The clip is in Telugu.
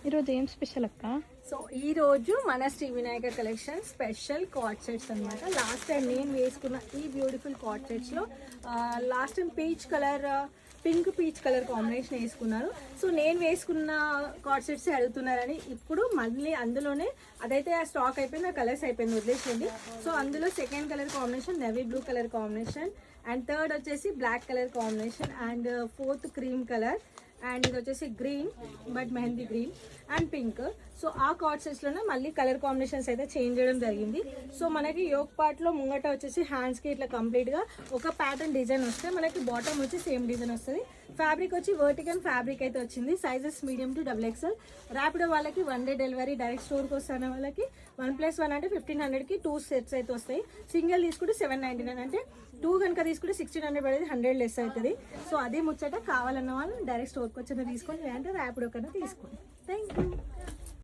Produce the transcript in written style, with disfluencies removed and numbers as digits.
ఈరోజు ఏం స్పెషల్ అక్క? సో ఈ రోజు మన Shri Vinayaka collection special co-ord sets అనమాట. లాస్ట్ టైం నేను వేసుకున్న ఈ బ్యూటిఫుల్ కార్డ్ సెట్స్లో last time pink peach colour combination వేసుకున్నారు. సో నేను వేసుకున్న కార్డ్ సెట్స్ అడుగుతున్నారని ఇప్పుడు మళ్ళీ అందులోనే అదైతే ఆ స్టాక్ అయిపోయింది, ఆ కలర్స్ అయిపోయింది, వదిలేసేయండి. సో అందులో second colour combination navy blue colour combination, and third వచ్చేసి black colour combination, and fourth cream colour, and ఇది వచ్చేసి green but mehndi green and pink. So ఆ కార్డ్ సెట్స్లోనే మళ్ళీ కలర్ కాంబినేషన్స్ అయితే చేంజ్ చేయడం జరిగింది. సో మనకి యోక్ పార్ట్లో ముంగట వచ్చేసి హ్యాండ్స్కి ఇట్లా కంప్లీట్గా ఒక ప్యాటర్న్ డిజైన్ వస్తే మనకి బాటమ్ వచ్చి సేమ్ డిజైన్ వస్తుంది. ఫ్యాబ్రిక్ వచ్చి వర్టికల్ ఫ్యాబ్రిక్ అయితే వచ్చింది. Sizes medium to XXL. Rapido వాళ్ళకి 1 day డెలివరీ, డైరెక్ట్ స్టోర్కి వస్తున్న వాళ్ళకి 1+1 అంటే 1500కి 2 sets అయితే వస్తాయి. సింగిల్ తీసుకుంటే 799, అంటే 2 కనుక తీసుకుంటే 1600 పడేది, 100 లెస్ అవుతుంది. సో అది ముచ్చట. కావాలన్న వాళ్ళు డైరెక్ట్ స్టోర్కి వచ్చిన తీసుకోండి, లేదంటే ర్యాపిడో కన్నా తీసుకోండి. Thank you.